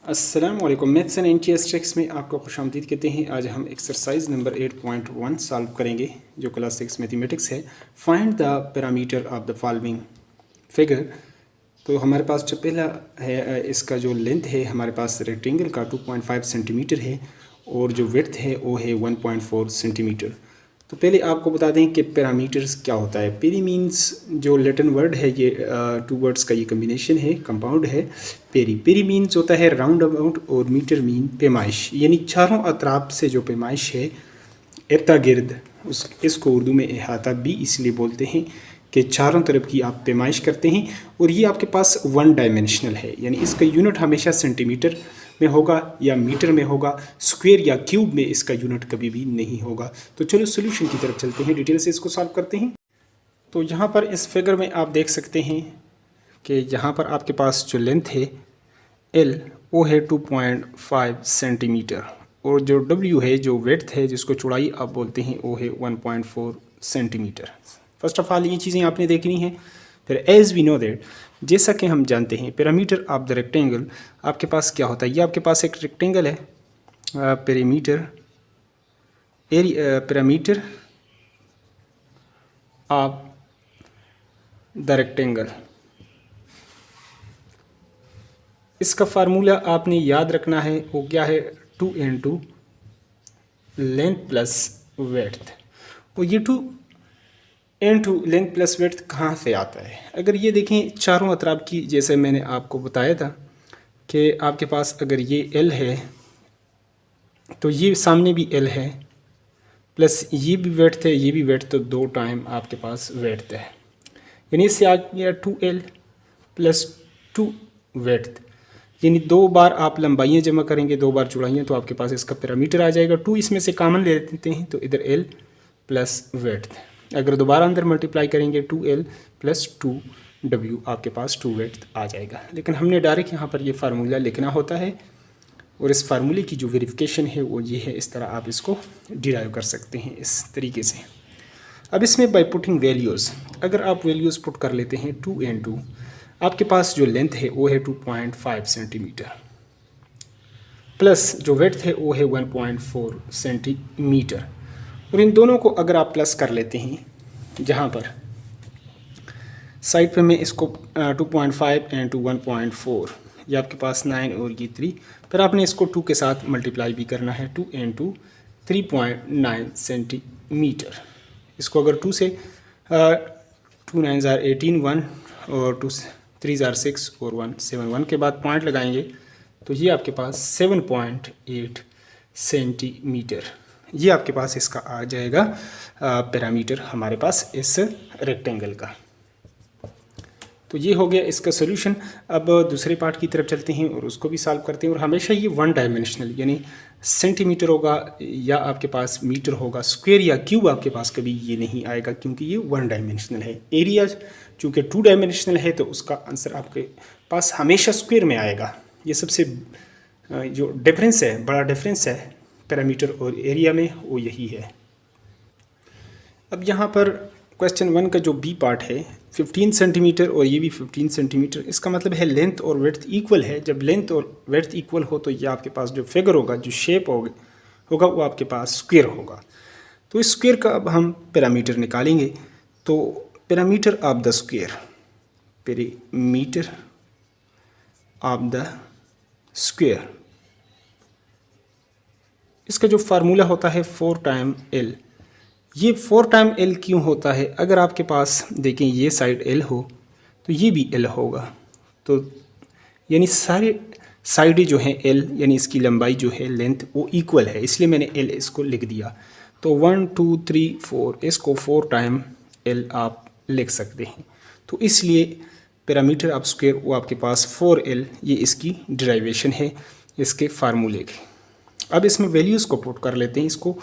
अस्सलाम वालेकुम। Maths and NTS में आपको खुशामदीद कहते हैं। आज हम एक्सरसाइज नंबर 8.1 सॉल्व करेंगे जो क्लास 6 मैथमेटिक्स है। Find the parameter of the following figure. तो हमारे पास जो पहला है इसका जो लेंथ है हमारे पास रेक्टेंगल का 2.5 सेंटीमीटर है और जो विड्थ है वो है 1.4 सेंटीमीटर। तो पहले आपको बता दें कि पैरामीटर्स क्या होता है। पेरी मीन्स जो लैटिन वर्ड है, ये टू वर्ड्स का ये कम्बिनेशन है, कंपाउंड है। पेरी पेरी मीन्स होता है राउंड अबाउट और मीटर मीन पैमाइश, यानी चारों अतराफ से जो पैमाइश है इर्दा गिर्द, उस इसको उर्दू में अहाता भी इसलिए बोलते हैं कि चारों तरफ की आप पैमाइश करते हैं। और ये आपके पास वन डायमेंशनल है, यानी इसका यूनिट हमेशा सेंटीमीटर में होगा या मीटर में होगा, स्क्वायर या क्यूब में इसका यूनिट कभी भी नहीं होगा। तो चलो सोल्यूशन की तरफ चलते हैं, डिटेल से इसको सॉल्व करते हैं। तो यहाँ पर इस फिगर में आप देख सकते हैं कि यहाँ पर आपके पास जो लेंथ है एल वो है 2.5 सेंटीमीटर और जो डब्ल्यू है जो विड्थ है जिसको चौड़ाई आप बोलते हैं वो है 1.4 सेंटीमीटर। फर्स्ट ऑफ ऑल ये चीज़ें आपने देखनी है। फिर एज वी नो दैट, जैसा कि हम जानते हैं पैरामीटर ऑफ द रेक्टेंगल आपके पास क्या होता है। ये आपके पास एक रेक्टेंगल है, parameter area parameter of the rectangle, इसका फार्मूला आपने याद रखना है। वो क्या है, 2 into लेंथ प्लस विड्थ। और ये 2 into लेंथ प्लस विड्थ कहाँ से आता है। अगर ये देखें चारों अतराफ की, जैसे मैंने आपको बताया था कि आपके पास अगर ये एल है तो ये सामने भी एल है, प्लस ये भी विड्थ है, ये भी विड्थ, तो 2 टाइम आपके पास विड्थ है, यानी इससे आ गया 2L प्लस 2 विड्थ, यानी 2 बार आप लंबाइयाँ जमा करेंगे, 2 बार चौड़ाइयाँ, तो आपके पास इसका पैरामीटर आ जाएगा। 2 इसमें से कॉमन ले लेते हैं तो इधर L प्लस विड्थ। अगर दोबारा अंदर मल्टीप्लाई करेंगे 2L प्लस 2W, आपके पास 2 विड्थ आ जाएगा। लेकिन हमने डायरेक्ट यहाँ पर ये फार्मूला लिखना होता है और इस फार्मूले की जो वेरिफिकेशन है वो ये है। इस तरह आप इसको डिराइव कर सकते हैं इस तरीके से। अब इसमें बाय पुटिंग वैल्यूज़, अगर आप वैल्यूज़ पुट कर लेते हैं 2 and 2, आपके पास जो लेंथ है वो है 2.5 सेंटीमीटर प्लस जो विड्थ है वो है 1.4 सेंटीमीटर। और इन दोनों को अगर आप प्लस कर लेते हैं, जहाँ पर साइड पे मैं इसको 2.5 and 1.4, ये आपके पास 9 और ये 3, फिर आपने इसको 2 के साथ मल्टीप्लाई भी करना है। 2 and 2 3.9 सेंटीमीटर। इसको अगर 2 से 2 9 are 18, 1 और 2 3 are 6 और 1 7, 1 के बाद पॉइंट लगाएंगे तो ये आपके पास 7.8 सेंटीमीटर, ये आपके पास इसका आ जाएगा पैरामीटर हमारे पास इस रेक्टेंगल का। तो ये हो गया इसका सोल्यूशन। अब दूसरे पार्ट की तरफ चलते हैं और उसको भी सॉल्व करते हैं। और हमेशा ये वन डायमेंशनल, यानी सेंटीमीटर होगा या आपके पास मीटर होगा, स्क्वायर या क्यूब आपके पास कभी ये नहीं आएगा क्योंकि ये वन डायमेंशनल है। एरिया चूँकि 2 डायमेंशनल है तो उसका आंसर आपके पास हमेशा स्क्वायर में आएगा। ये सबसे जो डिफरेंस है, बड़ा डिफरेंस है पैरामीटर और एरिया में, वो यही है। अब यहाँ पर क्वेश्चन 1 का जो बी पार्ट है 15 सेंटीमीटर और ये भी 15 सेंटीमीटर, इसका मतलब है लेंथ और विड्थ इक्वल है। जब लेंथ और विड्थ इक्वल हो तो ये आपके पास जो फिगर होगा, जो शेप होगा वो आपके पास स्क्वायर होगा। तो इस स्क्वायर का अब हम पैरामीटर निकालेंगे। तो parameter of the square, parameter of the square, इसका जो फार्मूला होता है 4 टाइम L। ये 4 टाइम L क्यों होता है, अगर आपके पास देखें ये साइड L हो तो ये भी L होगा, तो यानी सारे साइडें जो हैं L, यानी इसकी लंबाई जो है लेंथ वो इक्वल है, इसलिए मैंने L इसको लिख दिया। तो 1 2 3 4, इसको 4 टाइम L आप लिख सकते हैं। तो इसलिए पैरामीटर ऑफ स्क्वायर वो आपके पास 4L, ये इसकी डिराइवेशन है इसके फार्मूले की। अब इसमें वैल्यूज़ को पुट कर लेते हैं। इसको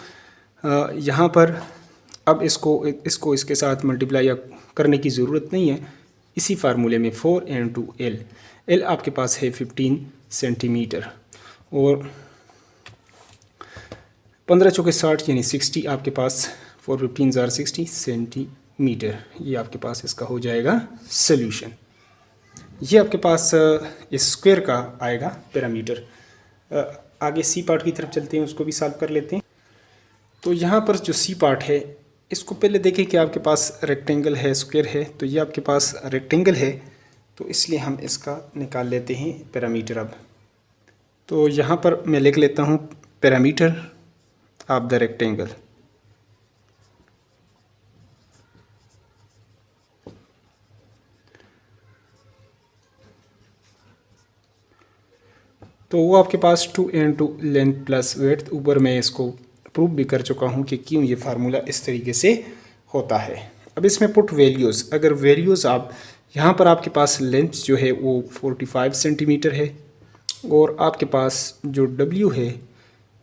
यहाँ पर अब इसको इसके साथ मल्टीप्लाई करने की ज़रूरत नहीं है। इसी फार्मूले में 4 and 2 L, L आपके पास है 15 सेंटीमीटर और 15 चौके 60 यानी 60 आपके पास, 4 15 are 60 सेंटीमीटर, ये आपके पास इसका हो जाएगा सोल्यूशन। ये आपके पास इस स्क्वायर का आएगा पैरामीटर। आगे सी पार्ट की तरफ चलते हैं, उसको भी सॉल्व कर लेते हैं। तो यहाँ पर जो सी पार्ट है इसको पहले देखें कि आपके पास रेक्टेंगल है, स्क्वायर है। तो ये आपके पास रेक्टेंगल है, तो इसलिए हम इसका निकाल लेते हैं पैरामीटर। अब तो यहाँ पर मैं लिख लेता हूँ पैरामीटर ऑफ द रेक्टेंगल। तो वो आपके पास 2n2 लेंथ प्लस वेड्थ। ऊपर मैं इसको प्रूव भी कर चुका हूँ कि क्यों ये फार्मूला इस तरीके से होता है। अब इसमें पुट वैल्यूज़, अगर वैल्यूज़ आप यहाँ पर आपके पास लेंथ जो है वो 45 सेंटीमीटर है और आपके पास जो w है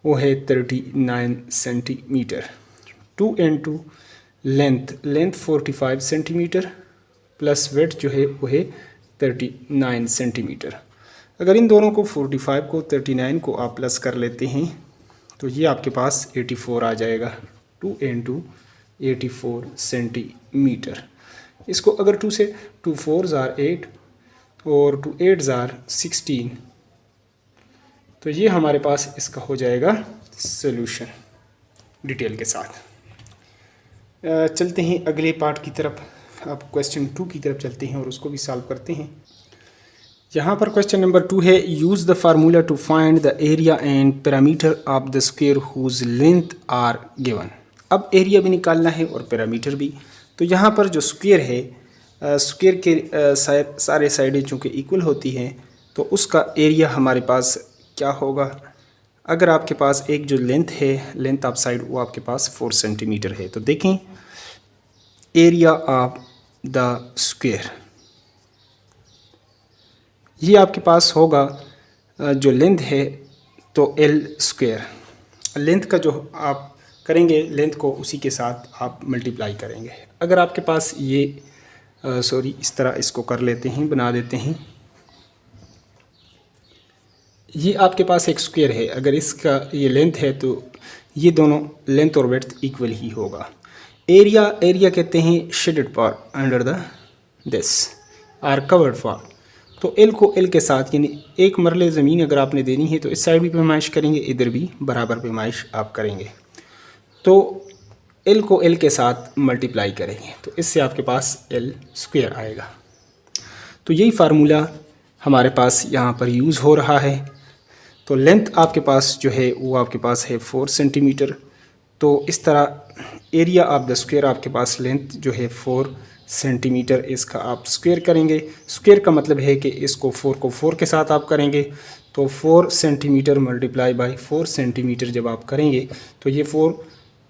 वो है 39 centimetre. 2n2 length 45 centimetre plus width जो है वो है 39 सेंटीमीटर। अगर इन दोनों को 45 को 39 को आप प्लस कर लेते हैं तो ये आपके पास 84 आ जाएगा। 2n2 84 centimetre. इसको अगर 2 से 2 4s are 8 और 2 8s are 16, तो ये हमारे पास इसका हो जाएगा सॉल्यूशन डिटेल के साथ। चलते हैं अगले पार्ट की तरफ। अब क्वेश्चन 2 की तरफ चलते हैं और उसको भी सॉल्व करते हैं। यहाँ पर क्वेश्चन नंबर 2 है, use the formula to find the area and parameter of the square whose length are given. अब एरिया भी निकालना है और पैरामीटर भी। तो यहाँ पर जो स्क्वायर है, स्क्वायर के सारे साइडें चूँकि इक्वल होती हैं तो उसका एरिया हमारे पास क्या होगा। अगर आपके पास एक जो लेंथ है, लेंथ ऑफ साइड, वो आपके पास 4 सेंटीमीटर है। तो देखें एरिया ऑफ द स्क्वायर, ये आपके पास होगा जो लेंथ है तो एल स्क्वायर। लेंथ का जो आप करेंगे, लेंथ को उसी के साथ आप मल्टीप्लाई करेंगे। अगर आपके पास ये इस तरह इसको कर लेते हैं, बना देते हैं। ये आपके पास एक स्क्वायर है, अगर इसका ये लेंथ है तो ये दोनों लेंथ और विड्थ इक्वल ही होगा। एरिया कहते हैं shaded part under the this are covered part. तो एल को एल के साथ, यानी एक मरले ज़मीन अगर आपने देनी है तो इस साइड भी पैमाइश करेंगे, इधर भी बराबर पैमाइश आप करेंगे। तो एल को एल के साथ मल्टीप्लाई करेंगे तो इससे आपके पास एल स्क्वायर आएगा। तो यही फार्मूला हमारे पास यहाँ पर यूज़ हो रहा है। तो लेंथ आपके पास जो है वो आपके पास है 4 सेंटीमीटर। तो इस तरह एरिया ऑफ द स्क्वायर आपके पास लेंथ जो है 4 सेंटीमीटर, इसका आप स्क्वायर करेंगे। स्क्वायर का मतलब है कि इसको 4 को 4 के साथ आप करेंगे। तो 4 सेंटीमीटर मल्टीप्लाई बाय 4 सेंटीमीटर जब आप करेंगे तो ये 4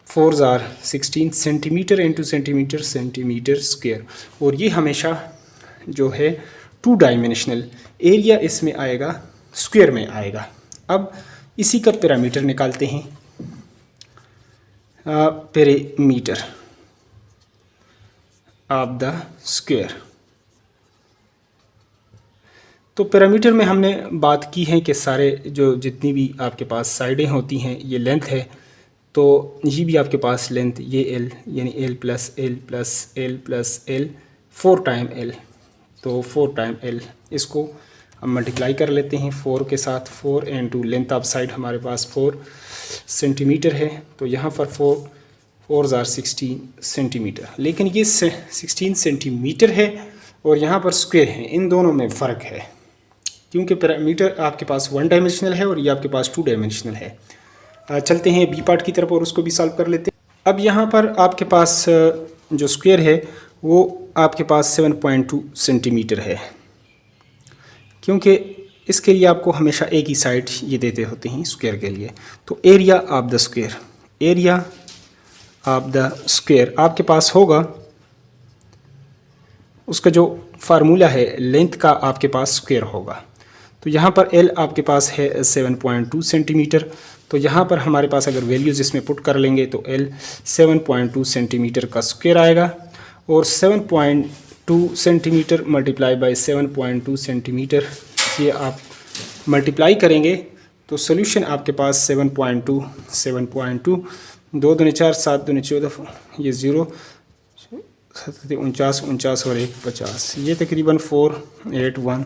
4s are 16 centimetre into centimetre, centimetre square. और ये हमेशा जो है 2 डायमेंशनल एरिया इसमें आएगा, स्क्वायर में आएगा। अब इसी का पैरामीटर निकालते हैं, पेरीमीटर ऑफ द स्क्वायर। तो पैरामीटर में हमने बात की है कि सारे जो जितनी भी आपके पास साइडें होती हैं ये लेंथ है। तो ये भी आपके पास लेंथ, ये एल यानी L plus L plus L plus L 4 time L. तो 4 टाइम एल, इसको हम मल्टीप्लाई कर लेते हैं 4 के साथ। 4 इंटू लेंथ ऑफ साइड हमारे पास 4 सेंटीमीटर है। तो यहाँ पर 4s are 16 सेंटीमीटर। लेकिन ये 16 सेंटीमीटर है और यहाँ पर स्क्वायर है, इन दोनों में फ़र्क है क्योंकि पैरामीटर आपके पास 1 डायमेंशनल है और ये आपके पास 2 डायमेंशनल है। चलते हैं बी पार्ट की तरफ और उसको भी सॉल्व कर लेते हैं। अब यहाँ पर आपके पास जो स्क्वायर है वो आपके पास 7.2 सेंटीमीटर है, क्योंकि इसके लिए आपको हमेशा एक ही साइड ये देते होते हैं स्क्वायर के लिए। तो area of the square, area of the square आपके पास होगा, उसका जो फार्मूला है लेंथ का आपके पास स्क्वायर होगा। तो यहाँ पर एल आपके पास है 7.2 सेंटीमीटर। तो यहाँ पर हमारे पास अगर वैल्यूज़ इसमें पुट कर लेंगे तो एल 7.2 सेंटीमीटर का स्क्वायर आएगा और 7.2 सेंटीमीटर मल्टीप्लाई बाय 7.2 सेंटीमीटर, ये आप मल्टीप्लाई करेंगे तो सोल्यूशन आपके पास 7.2 2 दूनी 4 7 दूनी 14, ये 0 49 49 और 1 50, ये तकरीबन 481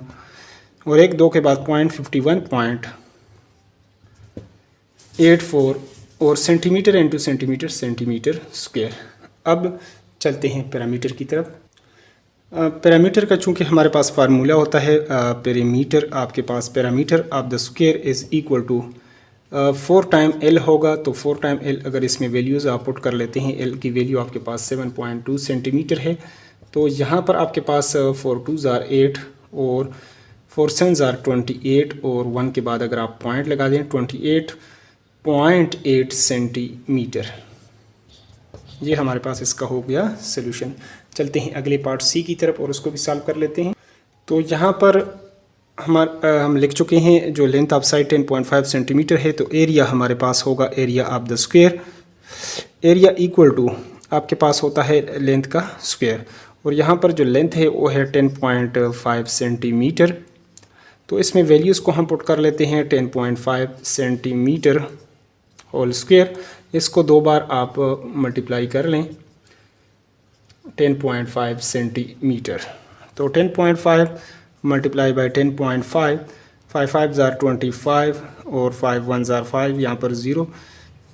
और 1 2 के बाद पॉइंट 51.84 और centimetre into centimetre centimetre square. अब चलते हैं पैरामीटर की तरफ। पैरामीटर का चूँकि हमारे पास फार्मूला होता है पेरीमीटर, आपके पास perimeter of the square is equal to 4 time L होगा। तो 4 टाइम एल अगर इसमें वैल्यूज़ आप पुट कर लेते हैं, एल की वैल्यू आपके पास 7.2 सेंटीमीटर है। तो यहाँ पर आपके पास 4 2s are 8 और 4 7s are 28 और 1 के बाद अगर आप पॉइंट लगा दें 28.8 सेंटीमीटर, ये हमारे पास इसका हो गया सोल्यूशन। चलते हैं अगले पार्ट सी की तरफ और उसको भी सॉल्व कर लेते हैं। तो यहाँ पर हम लिख चुके हैं जो लेंथ ऑफ साइड 10.5 सेंटीमीटर है, तो एरिया हमारे पास होगा area of the square, area equal to आपके पास होता है लेंथ का स्क्वायर, और यहाँ पर जो लेंथ है वो है 10.5 सेंटीमीटर। तो इसमें वैल्यूज़ को हम पुट कर लेते हैं 10.5 सेंटीमीटर होल स्क्वायर, इसको 2 बार आप मल्टीप्लाई कर लें 10.5 सेंटीमीटर। तो 10.5 मल्टीप्लाई बाई 10.5, 5 5s are 25 और 5 1s are 5, यहाँ पर 0,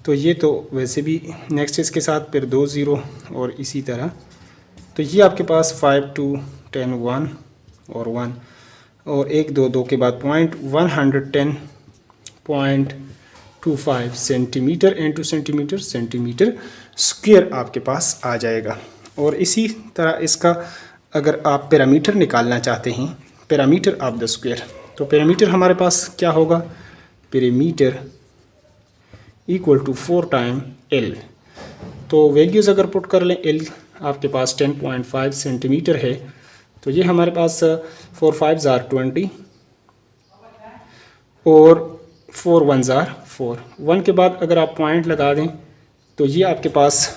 तो ये तो वैसे भी नेक्स्ट इसके साथ फिर 2 0 और इसी तरह। तो ये आपके पास 5 2 10 1 और 1 और 1 2 2 के बाद point 110.25 centimetre into centimetre centimetre square आपके पास आ जाएगा। और इसी तरह इसका अगर आप पैरामीटर निकालना चाहते हैं, पैरामीटर ऑफ द स्क्वायर, तो पैरामीटर हमारे पास क्या होगा, parameter equal to 4 time L. तो वैल्यूज़ अगर पुट कर लें, एल आपके पास 10.5 सेंटीमीटर है, तो ये हमारे पास 4 5s are 20 और 4 1s are 4। 1 के बाद अगर आप पॉइंट लगा दें तो ये आपके पास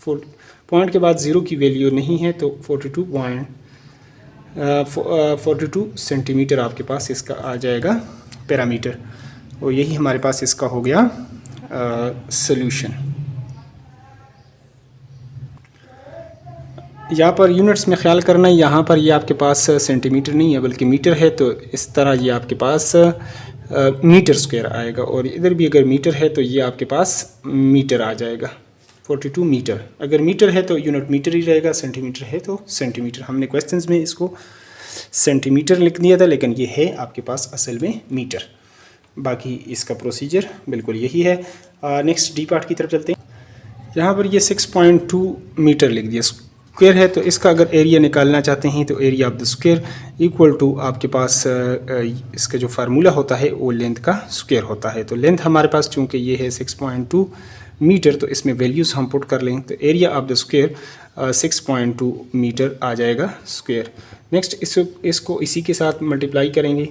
पॉइंट के बाद 0 की वैल्यू नहीं है, तो 42 सेंटीमीटर आपके पास इसका आ जाएगा पैरामीटर, और यही हमारे पास इसका हो गया सॉल्यूशन। यहाँ पर यूनिट्स में ख्याल करना है, यहाँ पर ये आपके पास सेंटीमीटर नहीं है बल्कि मीटर है, तो इस तरह ये आपके पास मीटर स्क्वायर आएगा, और इधर भी अगर मीटर है तो ये आपके पास मीटर आ जाएगा 42 मीटर। अगर मीटर है तो यूनिट मीटर ही रहेगा, सेंटीमीटर है तो सेंटीमीटर। हमने क्वेश्चंस में इसको सेंटीमीटर लिख दिया था, लेकिन ये है आपके पास असल में मीटर। बाकी इसका प्रोसीजर बिल्कुल यही है। नेक्स्ट डी पार्ट की तरफ चलते हैं। यहाँ पर ये 6.2 मीटर लिख दिया, स्क्वायर है, तो इसका अगर एरिया निकालना चाहते हैं तो area of the square equal to आपके पास इसका जो फार्मूला होता है वो लेंथ का स्क्वायर होता है। तो लेंथ हमारे पास चूँकि ये है 6.2 मीटर, तो इसमें वैल्यूज़ हम पुट कर लें, तो area of the square 6.2 metre आ जाएगा स्क्वायर। नेक्स्ट इसको इसी के साथ मल्टीप्लाई करेंगे,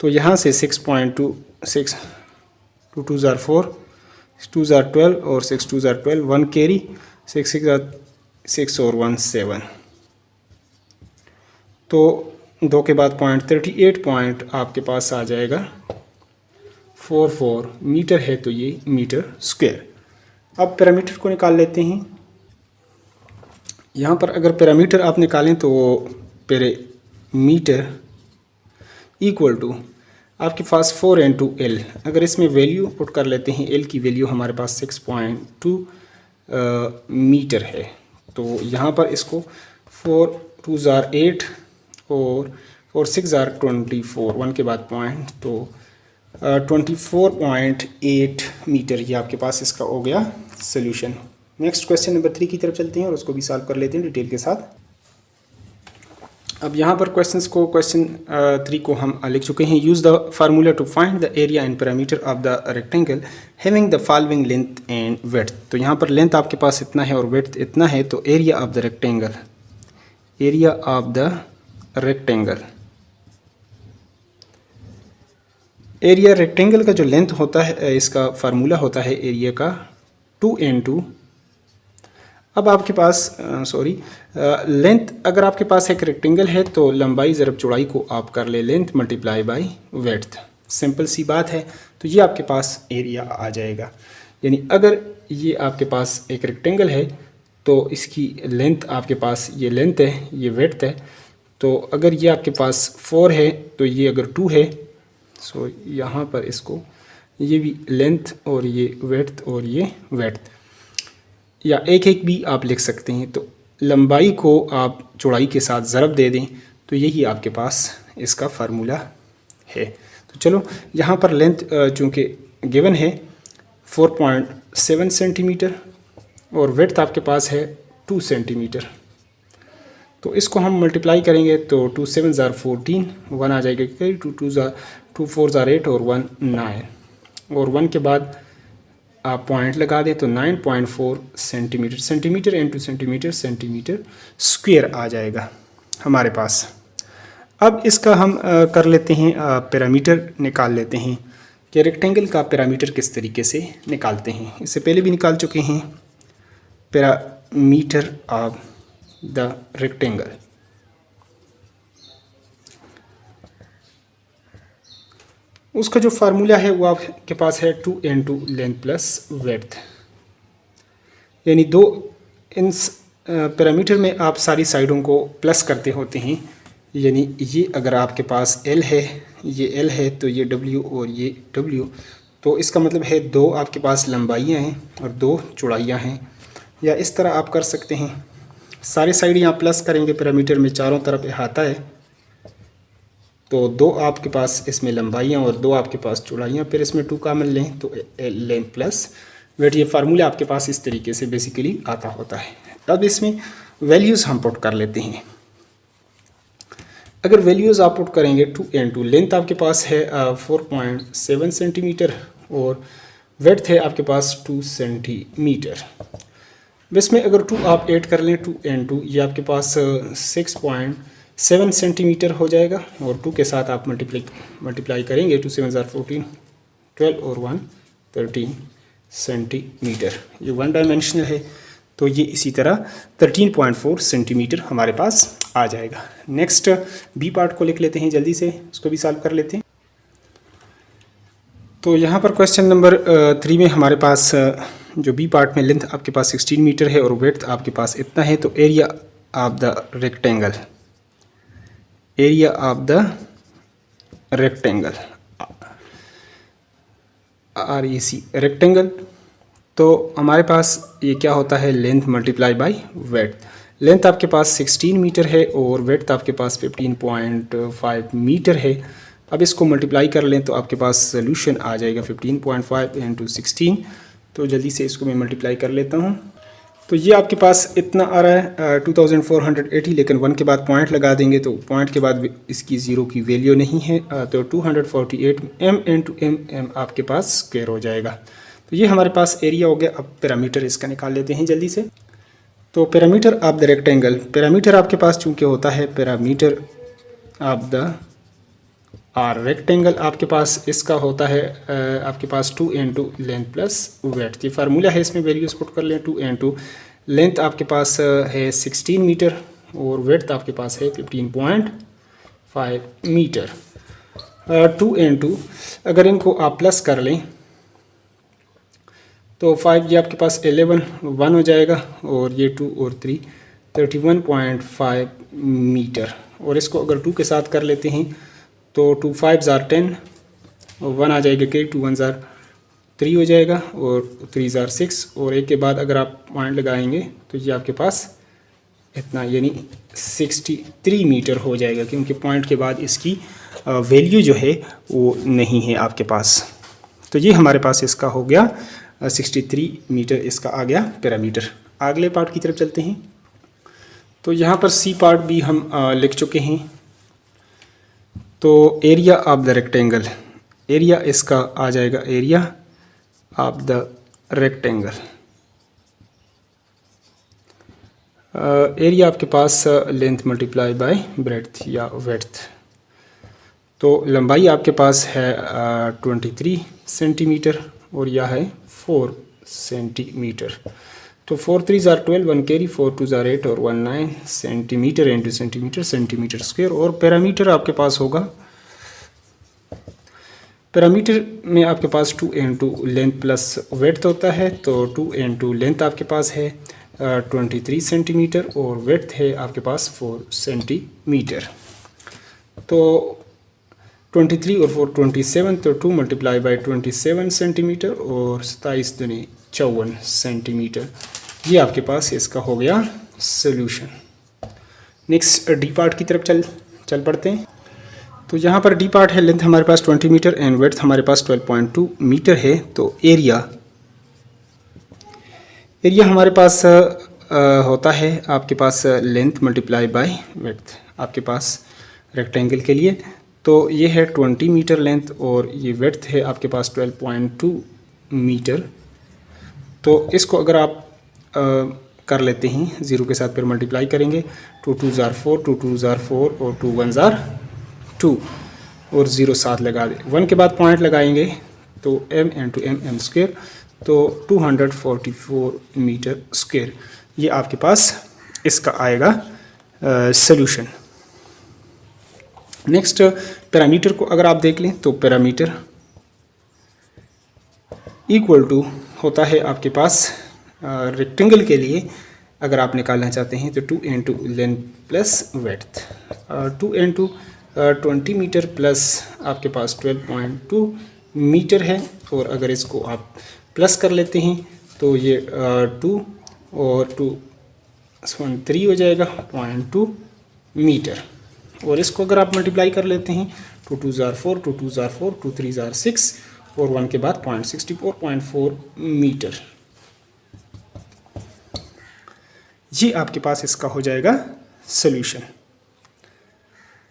तो यहाँ से 6.2 6 2 2s are 4 2s are 12 और 6 2s are 12, 1 कैरी 6 6 और 1 7, तो 2 के बाद पॉइंट 38 पॉइंट आपके पास आ जाएगा 44 मीटर है, तो ये मीटर स्क्वायर। अब पैरामीटर को निकाल लेते हैं। यहाँ पर अगर पैरामीटर आप निकालें तो पैरामीटर इक्वल टू आपके पास 4 इंटू एल, अगर इसमें वैल्यू पुट कर लेते हैं, एल की वैल्यू हमारे पास 6.2 मीटर है, तो यहाँ पर इसको 4 2s are 8 और 4 6s are 24, 1 के बाद पॉइंट, तो 24.8 मीटर ये आपके पास इसका हो गया सोल्यूशन। नेक्स्ट क्वेश्चन नंबर 3 की तरफ चलते हैं और उसको भी सॉल्व कर लेते हैं डिटेल के साथ। अब यहाँ पर क्वेश्चन 3 को हम लिख चुके हैं। Use the formula to find the area and parameter of the rectangle having the following length and width. तो यहाँ पर लेंथ आपके पास इतना है और विड्थ इतना है, तो area of the rectangle, area of the rectangle, area rectangle का जो लेंथ होता है, इसका फार्मूला होता है एरिया का 2 अब आपके पास लेंथ, अगर आपके पास एक रेक्टेंगल है तो लंबाई ज़रब चौड़ाई को आप कर ले length multiply by width, simple सी बात है। तो ये आपके पास एरिया आ जाएगा। यानी अगर ये आपके पास एक रेक्टेंगल है तो इसकी लेंथ आपके पास ये लेंथ है, ये विड्थ है। तो अगर ये आपके पास 4 है तो ये अगर 2 है, सो यहाँ पर इसको ये भी लेंथ और ये विड्थ और ये विड्थ, या एक एक भी आप लिख सकते हैं। तो लंबाई को आप चौड़ाई के साथ ज़रब दे दें तो यही आपके पास इसका फार्मूला है। तो चलो यहाँ पर लेंथ चूँकि गिवन है 4.7 सेंटीमीटर और विड्थ आपके पास है 2 सेंटीमीटर, तो इसको हम मल्टीप्लाई करेंगे तो 2 7 ज़ार 14, 1 आ जाएगा, 2 4 ज़ार 8 और 1 9, और 1 के बाद आप पॉइंट लगा दें तो 9.4 centimetre, centimetre into centimetre, centimetre square आ जाएगा हमारे पास। अब इसका हम कर लेते हैं, पैरामीटर निकाल लेते हैं कि रेक्टेंगल का पैरामीटर किस तरीके से निकालते हैं। इससे पहले भी निकाल चुके हैं पैरामीटर ऑफ द रेक्टेंगल। उसका जो फार्मूला है वो आपके पास है 2n2 लेंथ प्लस विड्थ, यानी दो इन पैरामीटर में आप सारी साइडों को प्लस करते होते हैं। यानी ये अगर आपके पास L है, ये L है, तो ये W और ये W, तो इसका मतलब है 2 आपके पास लंबाइयाँ हैं और 2 चौड़ाइयाँ हैं। या इस तरह आप कर सकते हैं, सारे साइड यहाँ प्लस करेंगे, पैरामीटर में चारों तरफ अहाता है, तो 2 आपके पास इसमें लंबाइयाँ और 2 आपके पास चौड़ाइयाँ, फिर इसमें 2 कॉमन लें तो लेंथ प्लस विड्थ। ये फार्मूला आपके पास इस तरीके से बेसिकली आता होता है। अब इसमें वैल्यूज़ हम पुट कर लेते हैं। अगर वैल्यूज़ आप पुट करेंगे 2n2, लेंथ आपके पास है 4.7 सेंटीमीटर और विड्थ है आपके पास 2 सेंटीमीटर। इसमें अगर 2 आप ऐड कर लें 2n2, ये आपके पास 6.7 सेंटीमीटर हो जाएगा, और 2 के साथ आप मल्टीप्लाई करेंगे, 2 7 ज़ार 14, 12 और 1 13 सेंटीमीटर। ये 1 डायमेंशनल है, तो ये इसी तरह 13.4 सेंटीमीटर हमारे पास आ जाएगा। नेक्स्ट बी पार्ट को लिख लेते हैं, जल्दी से उसको भी सॉल्व कर लेते हैं। तो यहाँ पर क्वेश्चन नंबर 3 में हमारे पास जो बी पार्ट में लेंथ आपके पास 16 मीटर है और विड्थ आपके पास इतना है, तो area of the rectangle, area of the rectangle, REC rectangle, तो हमारे पास ये क्या होता है, length multiply by width. Length आपके पास 16 मीटर है और विड्थ आपके पास 15.5 मीटर है। अब इसको मल्टीप्लाई कर लें तो आपके पास सोल्यूशन आ जाएगा 15.5 इंटू 16। तो जल्दी से इसको मैं मल्टीप्लाई कर लेता हूँ। तो ये आपके पास इतना आ रहा है 2480, लेकिन 1 के बाद पॉइंट लगा देंगे तो पॉइंट के बाद इसकी ज़ीरो की वैल्यू नहीं है, तो 248 m इंटू m आपके पास स्क्वायर हो जाएगा। तो ये हमारे पास एरिया हो गया। अब पैरामीटर इसका निकाल लेते हैं जल्दी से। तो parameter of the rectangle, parameter आपके पास चूँकि होता है पैरामीटर ऑफ द रेक्टेंगल, आपके पास इसका होता है आपके पास 2n2 लेंथ प्लस विड्थ। ये फार्मूला है, इसमें वैल्यूज पुट कर लें। 2n2 लेंथ आपके पास है 16 मीटर और विड्थ आपके पास है 15.5 मीटर। 2n2 अगर इनको आप प्लस कर लें तो 5 ये आपके पास 11 1 हो जाएगा, और ये 2 और 3 31.5 मीटर। और इसको अगर 2 के साथ कर लेते हैं तो 2 5 ज़ार 10 और 1 आ जाएगा कि 2 1 ज़ार 3 हो जाएगा और 3 ज़ार 6, और एक के बाद अगर आप पॉइंट लगाएंगे तो ये आपके पास इतना यानी 63 मीटर हो जाएगा, क्योंकि पॉइंट के बाद इसकी वैल्यू जो है वो नहीं है आपके पास। तो ये हमारे पास इसका हो गया 63 मीटर, इसका आ गया पैरामीटर। अगले पार्ट की तरफ चलते हैं। तो यहाँ पर सी पार्ट भी हम लिख चुके हैं। तो area of the rectangle, area इसका आ जाएगा area of the rectangle. Area आपके पास लेंथ मल्टीप्लाई बाय ब्रेड्थ या विड्थ। तो लंबाई आपके पास है 23 सेंटीमीटर और यह है 4 सेंटीमीटर। तो 4 3 ज़ार 12, 1 कैरी, 4 2 ज़ार 8 और 1 9 centimetre into centimetre, centimetre square. और पैरामीटर आपके पास होगा, पैरामीटर में आपके पास 2n2 लेंथ प्लस विड्थ होता है। तो 2n2 लेंथ आपके पास है, 23 सेंटीमीटर और विड्थ है आपके पास 4 सेंटीमीटर। तो 23 और 4 27, तो 2 मल्टीप्लाई बाई 27 सेंटीमीटर और 27 दूनी 54 सेंटीमीटर। ये आपके पास इसका हो गया सोल्यूशन। नेक्स्ट डी पार्ट की तरफ चल पड़ते हैं। तो यहाँ पर डी पार्ट है, लेंथ हमारे पास 20 मीटर एंड विड्थ हमारे पास 12.2 मीटर है। तो एरिया हमारे पास होता है आपके पास लेंथ मल्टीप्लाई बाय विड्थ आपके पास रेक्टेंगल के लिए। तो ये है 20 मीटर लेंथ और ये विड्थ है आपके पास 12.2 मीटर। तो इसको अगर आप कर लेते हैं ज़ीरो के साथ, फिर मल्टीप्लाई करेंगे, 2 2 ज़ार 4, 2 2 ज़ार 4 और 2 1 ज़ार 2 और 0 साथ लगा दे, 1 के बाद पॉइंट लगाएंगे तो m इंटू m स्क्वेयर, तो 244 मीटर स्क्वेयर। ये आपके पास इसका आएगा सॉल्यूशन। नेक्स्ट पैरामीटर को अगर आप देख लें तो पैरामीटर इक्वल टू होता है आपके पास रेक्टेंगल के लिए अगर आप निकालना चाहते हैं तो 2 into length plus width, 2 into 20 metre plus आपके पास 12.2 मीटर है। और अगर इसको आप प्लस कर लेते हैं तो ये 2 और 2 3 हो जाएगा 0.2 मीटर। और इसको अगर आप मल्टीप्लाई कर लेते हैं 2 2 ज़ार 4, 2 2 ज़ार 4, 2 3 ज़ार 6 और 1 के बाद 0.64.4 मीटर। ये आपके पास इसका हो जाएगा सॉल्यूशन।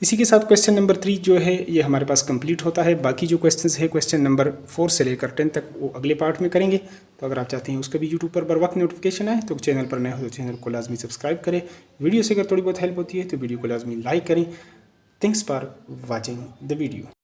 इसी के साथ क्वेश्चन नंबर 3 जो है ये हमारे पास कंप्लीट होता है। बाकी जो क्वेश्चंस है क्वेश्चन नंबर 4 से लेकर 10 तक वो अगले पार्ट में करेंगे। तो अगर आप चाहते हैं उसका भी यूट्यूब पर बर वक्त नोटिफिकेशन आए तो चैनल पर नए हो तो चैनल को लाजमी सब्सक्राइब करें। वीडियो से अगर थोड़ी बहुत हेल्प होती है तो वीडियो को लाजमी लाइक करें। Thanks for watching the video.